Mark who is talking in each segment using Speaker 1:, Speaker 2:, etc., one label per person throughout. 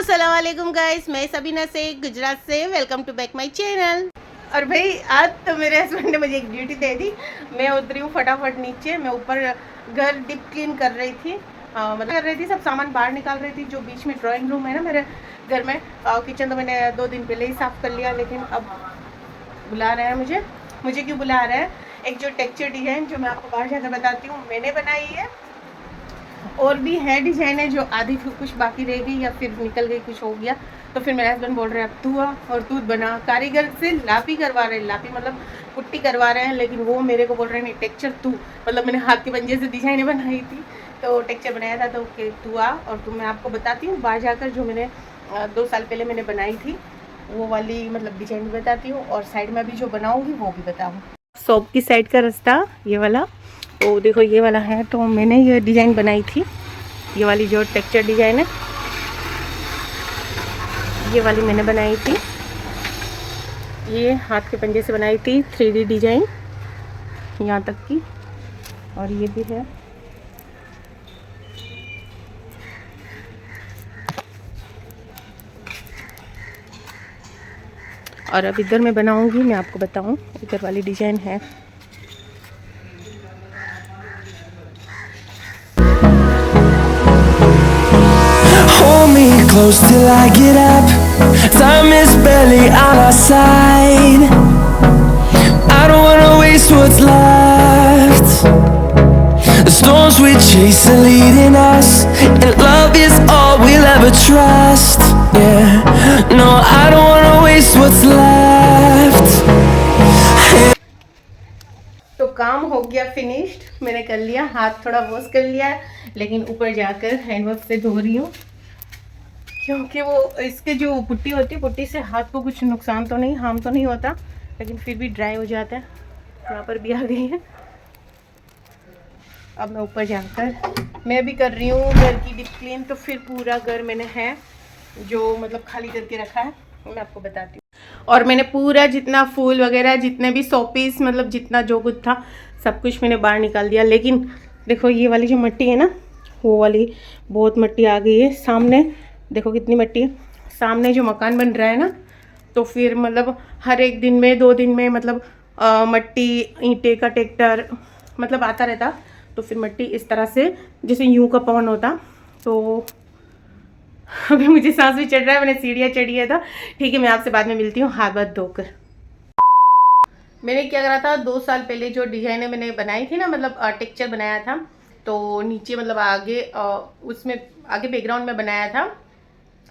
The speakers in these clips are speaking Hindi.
Speaker 1: अस्सलाम वालेकुम गाइस, मैं सबीना से गुजरात से। Welcome to back my channel. और भाई आज तो मेरे हस्बैंड ने मुझे एक ड्यूटी दे दी। मैं उतरी हूँ फटाफट नीचे। मैं ऊपर घर डीप क्लीन कर रही थी, मतलब कर रही थी, सब सामान बाहर निकाल रही थी। जो बीच में ड्राइंग रूम है ना मेरे घर में, किचन तो मैंने 2 दिन पहले ही साफ़ कर लिया, लेकिन अब बुला रहे हैं मुझे क्यों बुला रहे हैं? एक जो टेक्सचर डिज़ाइन जो मैं आपको बाहर जाकर बताती हूँ, मैंने बनाई है। और भी है डिजाइन है जो आधी कुछ बाकी रह गई या फिर निकल गई, कुछ हो गया, तो फिर मेरे हस्बैंड बोल रहे हैं अब तू आ और तू बना। कारीगर से लापी करवा रहे हैं, लापी मतलब पुट्टी करवा रहे हैं, लेकिन वो मेरे को बोल रहे हैं नहीं टेक्सचर तू, मतलब मैंने हाथ के पंजे से डिजाइनें बनाई थी तो टेक्सचर बनाया था, तो तू आ और तू मैं आपको बताती हूँ बाहर जाकर जो मैंने 2 साल पहले मैंने बनाई थी वो वाली मतलब डिजाइन भी बताती हूँ, और साइड में भी जो बनाऊँगी वो भी बताऊँ। शॉप की साइड का रास्ता ये वाला, तो देखो ये वाला है, तो मैंने ये डिज़ाइन बनाई थी। ये वाली जो टेक्सचर डिज़ाइन है ये वाली मैंने बनाई थी। ये हाथ के पंजे से बनाई थी 3D डिज़ाइन यहाँ तक की, और ये भी है। और अब इधर मैं बनाऊंगी, मैं आपको बताऊं, इधर वाली डिज़ाइन है।
Speaker 2: Close till I get up. Time is barely on our side. I don't wanna waste what's left. The storms we chase are leading us, and love is all we'll ever trust. Yeah, no, I don't wanna waste what's left.
Speaker 1: तो काम हो गया फिनिश्ड, मैंने कर लिया, हाथ थोड़ा वॉश कर लिया है, लेकिन ऊपर जाकर हैंड वॉश से धो रही हूँ, क्योंकि वो इसके जो पुट्टी होती है, पुट्टी से हाथ को कुछ नुकसान तो नहीं, हार्म तो नहीं होता, लेकिन फिर भी ड्राई हो जाता है। यहाँ पर भी आ गई है। अब मैं ऊपर जाकर मैं भी कर रही हूँ घर की डीप क्लीन, तो फिर पूरा घर मैंने है जो मतलब खाली करके रखा है, मैं आपको बताती हूँ। और मैंने पूरा जितना फूल वगैरह, जितने भी शोपीस, मतलब जितना जो कुछ था सब कुछ मैंने बाहर निकाल दिया। लेकिन देखो ये वाली जो मिट्टी है ना, वो वाली बहुत मिट्टी आ गई है। सामने देखो कितनी मिट्टी है, सामने जो मकान बन रहा है ना, तो फिर मतलब हर एक दिन में 2 दिन में मतलब मिट्टी ईंटे का ट्रैक्टर मतलब आता रहता, तो फिर मिट्टी इस तरह से जैसे यूं का पवन होता। तो अभी मुझे सांस भी चढ़ रहा है, मैंने सीढ़ियाँ चढ़ी है। तो ठीक है, मैं आपसे बाद में मिलती हूँ हाथ हाथ धोकर। मैंने क्या करा था, 2 साल पहले जो डिजाइने मैंने बनाई थी ना, मतलब टेक्सचर बनाया था, तो नीचे मतलब आगे उसमें आगे बैकग्राउंड में बनाया था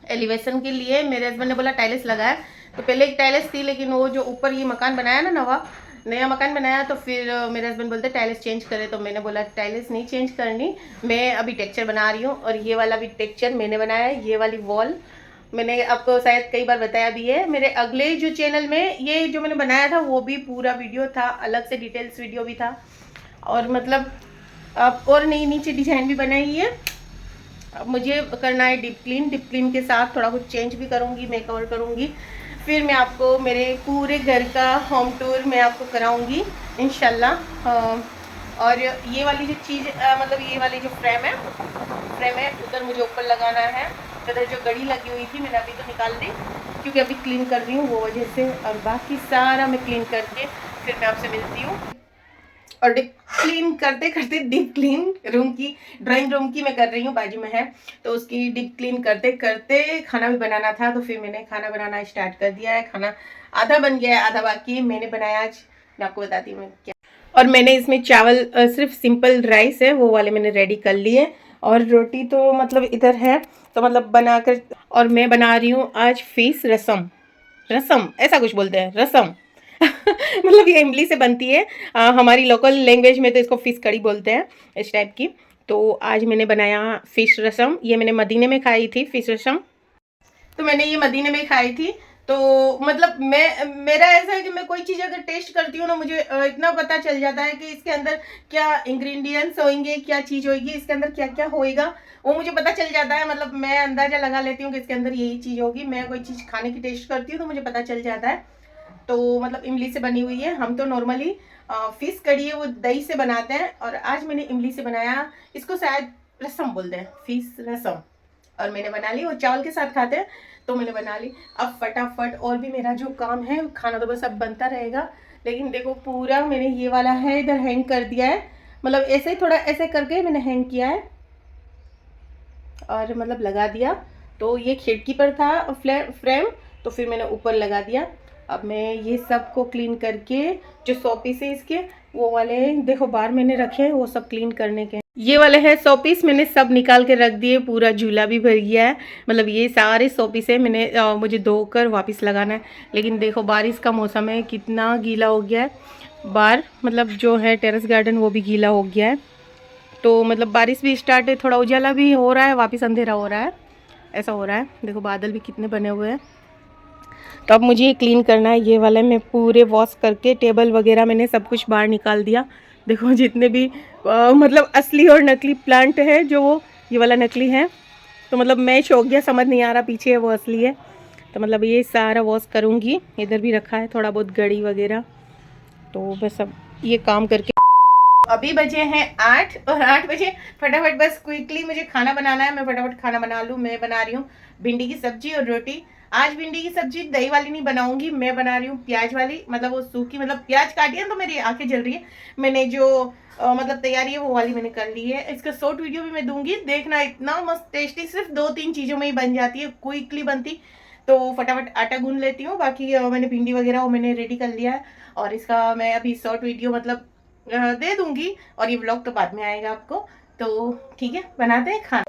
Speaker 1: एलिवेशन के लिए। मेरे हस्बैंड ने बोला टाइल्स लगाया, तो पहले एक टाइल्स थी, लेकिन वो जो ऊपर ये मकान बनाया ना, नया मकान बनाया, तो फिर मेरे हस्बैंड बोलते टाइल्स चेंज करें, तो मैंने बोला टाइल्स नहीं चेंज करनी, मैं अभी टेक्सचर बना रही हूँ। और ये वाला भी टेक्सचर मैंने बनाया है। ये वाली वॉल मैंने आपको शायद कई बार बताया भी है, मेरे अगले जो चैनल में ये जो मैंने बनाया था वो भी पूरा वीडियो था, अलग से डिटेल्स वीडियो भी था। और मतलब अब और नई नीचे डिज़ाइन भी बनाई है। अब मुझे करना है डीप क्लीन के साथ थोड़ा कुछ चेंज भी करूँगी, मैं कवर करूँगी। फिर मैं आपको मेरे पूरे घर का होम टूर मैं आपको कराऊँगी इंशाल्लाह। और ये वाली जो चीज़ मतलब ये वाली जो फ्रेम है उधर मुझे ऊपर लगाना है। उधर जो गड़ी लगी हुई थी मैंने अभी तो निकाल दी, क्योंकि अभी क्लीन कर रही हूँ वो वजह से। और बाकी सारा मैं क्लीन करके फिर मैं आपसे मिलती हूँ। और डीप क्लीन करते करते डीप क्लीन रूम की, ड्राइंग रूम की मैं कर रही हूँ, बाजू में है, तो उसकी डीप क्लीन करते करते खाना भी बनाना था, तो फिर मैंने खाना बनाना स्टार्ट कर दिया है। खाना आधा बन गया है, आधा बाकी मैंने बनाया आज, मैं आपको बताती हूँ मैं क्या। और मैंने इसमें चावल सिर्फ सिंपल राइस है वो वाले मैंने रेडी कर लिए, और रोटी तो मतलब इधर है, तो मतलब बनाकर। और मैं बना रही हूँ आज फिश रसम, रसम ऐसा कुछ बोलते हैं, रसम मतलब ये इमली से बनती है, हमारी लोकल लैंग्वेज में तो इसको फिश कड़ी बोलते हैं, इस टाइप की। तो आज मैंने बनाया फिश रसम। ये मैंने मदीने में खाई थी फिश रसम, तो मैंने ये मदीने में खाई थी। तो मतलब मेरा ऐसा है कि मैं कोई चीज़ अगर टेस्ट करती हूँ ना, मुझे इतना पता चल जाता है कि इसके अंदर क्या इंग्रेडिएंट्स होंगे, क्या चीज़ होगी, इसके अंदर क्या क्या होएगा, वो मुझे पता चल जाता है। मतलब मैं अंदाज़ा लगा लेती हूँ कि इसके अंदर यही चीज़ होगी। मैं कोई चीज़ खाने की टेस्ट करती हूँ तो मुझे पता चल जाता है। तो मतलब इमली से बनी हुई है। हम तो नॉर्मली फिश कड़ी है वो दही से बनाते हैं, और आज मैंने इमली से बनाया। इसको शायद रसम बोलते हैं, फिश रसम। और मैंने बना ली, वो चावल के साथ खाते हैं तो मैंने बना ली। अब फटाफट और भी मेरा जो काम है, खाना तो बस अब बनता रहेगा। लेकिन देखो पूरा मैंने ये वाला है इधर हैंग कर दिया है, मतलब ऐसे ही थोड़ा ऐसे करके मैंने हैंग किया है और मतलब लगा दिया। तो ये खिड़की पर था फ्रेम, तो फिर मैंने ऊपर लगा दिया। अब मैं ये सब को क्लीन करके, जो 100 पीस है इसके, वो वाले देखो बाहर मैंने रखे हैं, वो सब क्लीन करने के। ये वाले हैं 100 पीस, मैंने सब निकाल के रख दिए, पूरा झूला भी भर गया है। मतलब ये सारे 100 पीस है, मैंने मुझे धोकर वापस लगाना है। लेकिन देखो बारिश का मौसम है, कितना गीला हो गया है बाहर, मतलब जो है टेरेस गार्डन वो भी गीला हो गया है। तो मतलब बारिश भी स्टार्ट है, थोड़ा उजाला भी हो रहा है, वापस अंधेरा हो रहा है, ऐसा हो रहा है। देखो बादल भी कितने बने हुए हैं। तो अब मुझे ये क्लीन करना है। ये वाला मैं पूरे वॉश करके, टेबल वगैरह मैंने सब कुछ बाहर निकाल दिया। देखो जितने भी मतलब असली और नकली प्लांट है, जो वो ये वाला नकली है, तो मतलब मैच हो गया, समझ नहीं आ रहा पीछे है वो असली है। तो मतलब ये सारा वॉश करूँगी। इधर भी रखा है थोड़ा बहुत गड़ी वगैरह, तो बस अब ये काम करके। अभी बजे हैं 8 और 8 बजे फटाफट बस क्विकली मुझे खाना बनाना है। मैं फटाफट खाना बना लूँ। मैं बना रही हूँ भिंडी की सब्जी और रोटी। आज भिंडी की सब्जी दही वाली नहीं बनाऊंगी, मैं बना रही हूँ प्याज वाली, मतलब वो सूखी, मतलब प्याज काटी है तो मेरी आंखें जल रही है। मैंने जो मतलब तैयारी है वो वाली मैंने कर ली है। इसका शॉर्ट वीडियो भी मैं दूंगी, देखना, इतना मस्त टेस्टी, सिर्फ 2-3 चीज़ों में ही बन जाती है, क्विकली बनती। तो फटाफट आटा गूंद लेती हूँ। बाकी मैंने भिंडी वगैरह वो मैंने रेडी कर लिया है, और इसका मैं अभी शॉर्ट वीडियो मतलब दे दूंगी, और ये व्लॉग तो बाद में आएगा आपको। तो ठीक है, बनाते हैं खाना।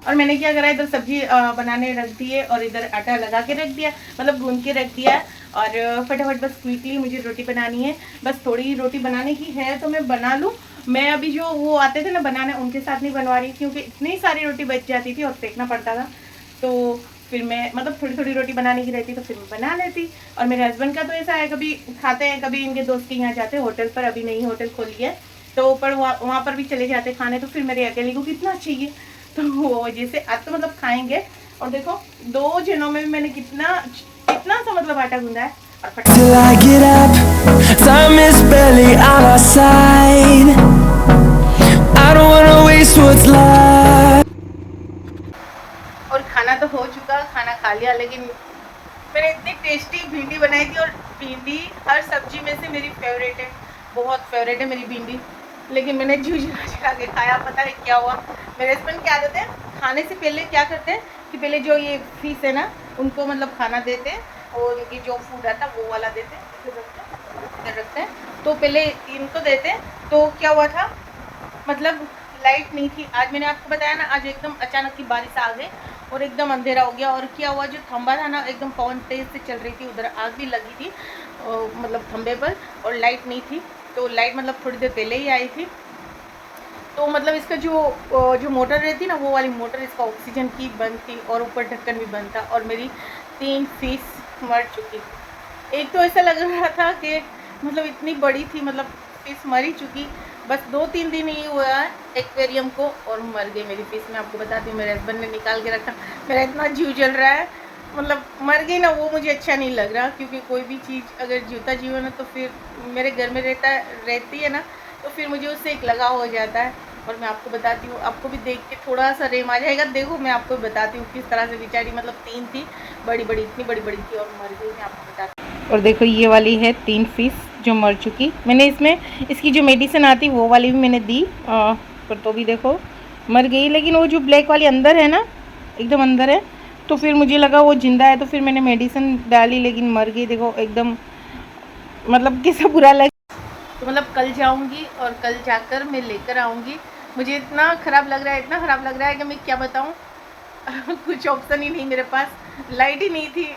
Speaker 1: और मैंने क्या करा, इधर सब्जी बनाने रख दी है और इधर आटा लगा के रख दिया, मतलब गूंद के रख दिया है। और फटाफट बस क्विकली मुझे रोटी बनानी है। बस थोड़ी रोटी बनाने की है तो मैं बना लूँ। मैं अभी जो वो आते थे ना बनाने, उनके साथ नहीं बनवा रही, क्योंकि इतनी सारी रोटी बच जाती थी और फेंकना पड़ता था। तो फिर मैं मतलब थोड़ी थोड़ी रोटी बनाने की रहती तो फिर मैं बना लेती। और मेरे हस्बैंड का तो ऐसा है, कभी खाते हैं, कभी इनके दोस्त के यहाँ जाते हैं होटल पर, अभी नई होटल खोली है तो पर वहाँ पर भी चले जाते खाने, तो फिर मेरे अकेले को कितना चाहिए, तो वो वजह से आज तो मतलब खाएंगे। और देखो 2 जनों में मैंने कितना सा मतलब आटा गूंदा है। और
Speaker 2: till I get up. Time is barely on our side. I don't wanna waste what's left.
Speaker 1: और खाना तो हो चुका, खाना खा लिया। लेकिन मैंने इतनी टेस्टी भिंडी बनाई थी, और भिंडी हर सब्जी में से मेरी फेवरेट है, बहुत फेवरेट है मेरी भिंडी। लेकिन मैंने झुझला के खाया, पता है क्या हुआ। मेरे हस्बैंड क्या देते हैं, खाने से पहले क्या करते हैं कि पहले जो ये फिश है ना, उनको मतलब खाना देते हैं, और उनकी जो फूड आता है वो वाला देते हैं, इधर रखते हैं। तो पहले इनको देते हैं। तो क्या हुआ था, मतलब लाइट नहीं थी आज, मैंने आपको बताया ना, आज एकदम अचानक की बारिश आ गई और एकदम अंधेरा हो गया। और क्या हुआ, जो खंबा था ना, एकदम पवन तेज से चल रही थी, उधर आग भी लगी थी मतलब खंबे पर, और लाइट नहीं थी। तो लाइट मतलब थोड़ी देर पहले ही आई थी। तो मतलब इसका जो मोटर रहती ना, वो वाली मोटर, इसका ऑक्सीजन की बंद थी और ऊपर ढक्कन भी बंद था, और मेरी 3 फिश मर चुकी। एक तो ऐसा लग रहा था कि मतलब इतनी बड़ी थी, मतलब फिश मर ही चुकी। बस 2-3 दिन ही हुआ है एक्वेरियम को और मर गई मेरी फिश। मैं आपको बताती हूँ, मेरे हस्बैंड ने निकाल के रखा, मेरा इतना जीव जल रहा है, मतलब मर गई ना, वो मुझे अच्छा नहीं लग रहा। क्योंकि कोई भी चीज़ अगर जीवता जीव है ना, तो फिर मेरे घर में रहती है ना, तो फिर मुझे उससे एक लगाव हो जाता है। और मैं आपको बताती हूँ, आपको भी देख के थोड़ा सा रेम आ जाएगा। देखो मैं आपको बताती हूँ किस तरह से बेचारी, मतलब 3 थी, बड़ी इतनी बड़ी थी और मर गई, मैं आपको बताती हूँ। और देखो ये वाली है 3 फिश जो मर चुकी। मैंने इसकी जो मेडिसिन आती वो वाली भी मैंने दी, पर तो भी देखो मर गई। लेकिन वो जो ब्लैक वाली अंदर है ना, एकदम अंदर है, तो फिर मुझे लगा वो जिंदा है, तो फिर मैंने मेडिसिन डाली, लेकिन मर गई। देखो एकदम मतलब कैसा बुरा लगा। तो मतलब कल जाऊंगी और कल जाकर मैं लेकर आऊँगी। मुझे इतना ख़राब लग रहा है कि मैं क्या बताऊँ। कुछ ऑप्शन ही नहीं मेरे पास, लाइट ही नहीं थी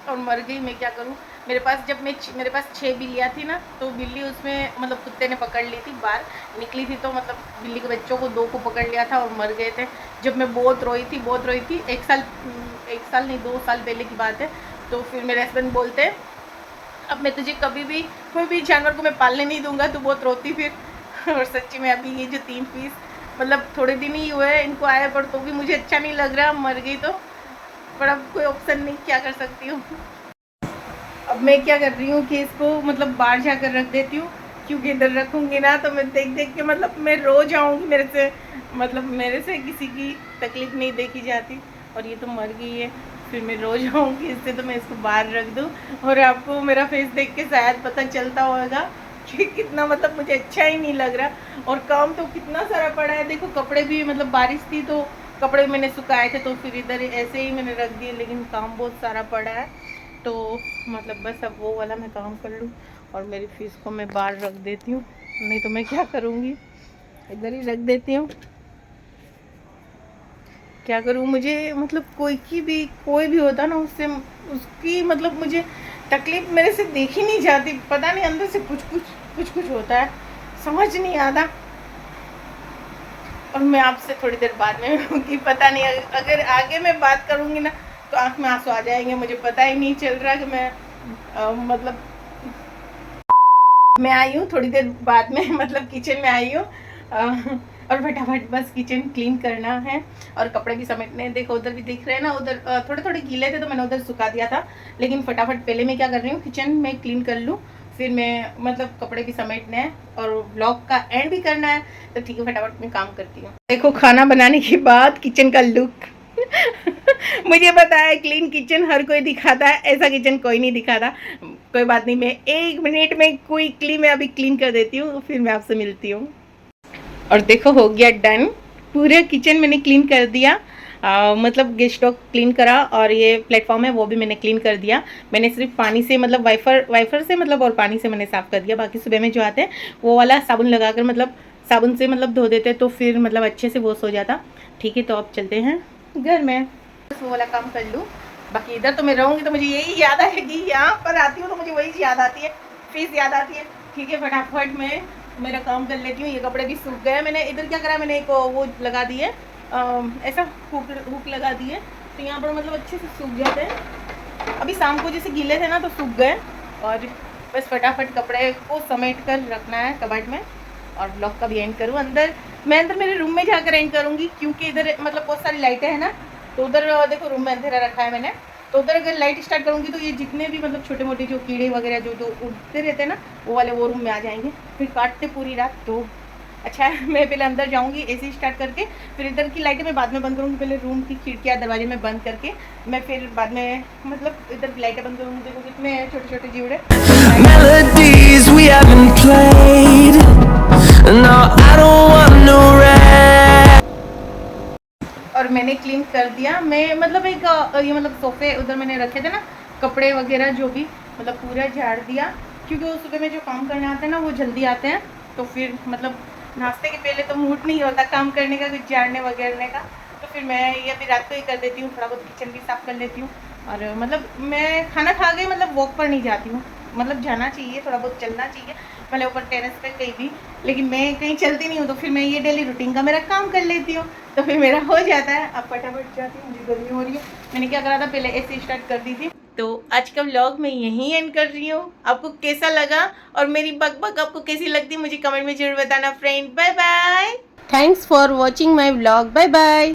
Speaker 1: और मर गई, मैं क्या करूँ। मेरे पास 6 बिल्लियाँ थी ना, तो बिल्ली उसमें मतलब कुत्ते ने पकड़ ली थी, बाहर निकली थी, तो मतलब बिल्ली के बच्चों को 2 को पकड़ लिया था और मर गए थे। जब मैं बहुत रोई थी 1 साल नहीं 2 साल पहले की बात है। तो फिर मेरे हस्बैंड बोलते हैं, अब मैं तुझे कभी भी कोई भी जानवर को मैं पालने नहीं दूंगा, तू बहुत रोती फिर। और सच्ची में अभी ये जो 3 पीस मतलब थोड़े दिन ही हुए हैं इनको आए, पर तो भी मुझे अच्छा नहीं लग रहा, मर गई तो। पर अब कोई ऑप्शन नहीं, क्या कर सकती हूँ। अब मैं क्या कर रही हूँ कि इसको मतलब बाहर जाकर रख देती हूँ, क्योंकि इधर रखूँगी ना तो मैं देख देख के मतलब मैं रो जाऊँगी। मेरे से किसी की तकलीफ़ नहीं देखी जाती, और ये तो मर गई है, फिर मैं रो जाऊँगी। इससे तो मैं इसको बाहर रख दूँ। और आपको मेरा फेस देख के शायद पता चलता होगा कि कितना मतलब मुझे अच्छा ही नहीं लग रहा। और काम तो कितना सारा पड़ा है, देखो कपड़े भी मतलब बारिश थी तो कपड़े मैंने सुखाए थे तो फिर इधर ऐसे ही मैंने रख दिए, लेकिन काम बहुत सारा पड़ा है। तो मतलब बस अब वो वाला मैं काम कर लूँ और मेरी फीस को मैं बाहर रख देती हूँ, नहीं तो मैं क्या करूँगी, इधर ही रख देती हूँ। क्या करूँ, मुझे मतलब कोई भी होता ना, उससे उसकी मतलब मुझे तकलीफ़ मेरे से देखी नहीं जाती। पता नहीं अंदर से कुछ होता है, समझ नहीं आता। और मैं आपसे थोड़ी देर बाद में मिलूँगी। पता नहीं अगर आगे मैं बात करूँगी ना तो आँख में आंसू आ जाएंगे। मुझे पता ही नहीं चल रहा कि मतलब मैं आई हूँ थोड़ी देर बाद में मतलब किचन में आई हूँ, और फटाफट बस किचन क्लीन करना है और कपड़े भी समेटने हैं। देखो उधर भी दिख रहे हैं ना, उधर थोड़े थोड़े गीले थे तो मैंने उधर सुखा दिया था, लेकिन फटाफट पहले मैं क्या कर रही हूँ, किचन में क्लीन कर लूँ, फिर मैं मतलब कपड़े भी समेटने हैं और व्लॉग का एंड भी करना है। तो ठीक है, फटाफट मैं काम करती हूँ। देखो खाना बनाने के बाद किचन का लुक मुझे पता है क्लीन किचन हर कोई दिखाता है, ऐसा किचन कोई नहीं दिखाता। कोई बात नहीं, मैं 1 मिनट में क्विकली मैं अभी क्लीन कर देती हूँ, फिर मैं आपसे मिलती हूँ। और देखो हो गया डन, पूरे किचन मैंने क्लीन कर दिया। मतलब गेस्ट स्टोव क्लीन करा और ये प्लेटफॉर्म है वो भी मैंने क्लीन कर दिया। मैंने सिर्फ पानी से मतलब वाइफर से मतलब और पानी से मैंने साफ़ कर दिया। बाकी सुबह में जो आते हैं वो वाला साबुन लगाकर मतलब साबुन से मतलब धो देते तो फिर मतलब अच्छे से वॉश हो जाता। ठीक है, तो अब चलते हैं घर में, बस वो वाला काम कर लूँ। बाकी इधर तो मैं रहूँगी तो मुझे यही याद आएगी, यहाँ पर आती हूँ तो मुझे वही याद आती है, फीस याद आती है। ठीक है, फटाफट मैं मेरा काम कर लेती हूँ। ये कपड़े भी सूख गए। मैंने इधर क्या करा, मैंने एक वो लगा दी है, ऐसा हुक लगा दी है, तो यहाँ पर मतलब अच्छे से सूख जाते हैं। अभी शाम को जैसे गीले थे ना तो सूख गए। और बस फटाफट कपड़े को समेट कर रखना है कबर्ड में और ब्लॉग का भी एंड करूँ। मैं अंदर मेरे रूम में जाकर एंड करूँगी, क्योंकि इधर मतलब बहुत सारी लाइटें हैं ना, तो उधर देखो रूम में अंधेरा रखा है मैंने, तो उधर अगर लाइट स्टार्ट करूँगी तो ये जितने भी मतलब छोटे मोटे जो कीड़े वगैरह जो उड़ते रहते हैं ना, वो वाले वो रूम में आ जाएंगे, फिर काटते पूरी रात। तो अच्छा है, मैं पहले अंदर जाऊँगी एसी स्टार्ट करके, फिर इधर की लाइटें मैं बाद में बंद करूँगी। पहले रूम की खिड़कियाँ दरवाजे में बंद करके मैं फिर बाद में मतलब इधर की लाइटें बंद करूँगी। देखो कितने छोटे छोटे जीवड़े
Speaker 2: Melodies we haven't played. No, I don't want no rest.
Speaker 1: और मैंने क्लीन कर दिया। मैं मतलब एक ये मतलब सोफे उधर मैंने रखे थे ना, कपड़े वगैरह जो भी मतलब पूरा झाड़ दिया, क्योंकि वो सुबह में जो काम करने आते हैं ना वो जल्दी आते हैं, तो फिर मतलब नाश्ते के पहले तो मूड नहीं होता काम करने का, कुछ झाड़ने वगैरह का, तो फिर मैं ये अभी रात को ही कर देती हूँ। थोड़ा बहुत किचन भी साफ़ कर लेती हूँ और मतलब मैं खाना खा के मतलब वॉक पर नहीं जाती हूँ, मतलब जाना चाहिए, थोड़ा बहुत चलना चाहिए, भले ऊपर टेरेस पे कहीं भी, लेकिन मैं कहीं चलती नहीं हूँ, तो फिर मैं ये डेली रूटीन का मेरा काम कर लेती हूँ, तो फिर मेरा हो जाता है। अब फटाफट जाती हूँ, मुझे गर्मी हो रही है। मैंने क्या करा था, पहले ऐसे स्टार्ट कर दी थी। तो आज का व्लॉग मैं यहीं एंड कर रही हूँ। आपको कैसा लगा और मेरी बकबक आपको कैसी लगती मुझे कमेंट में जरूर बताना friend. Bye bye, thanks for watching my vlog. Bye bye.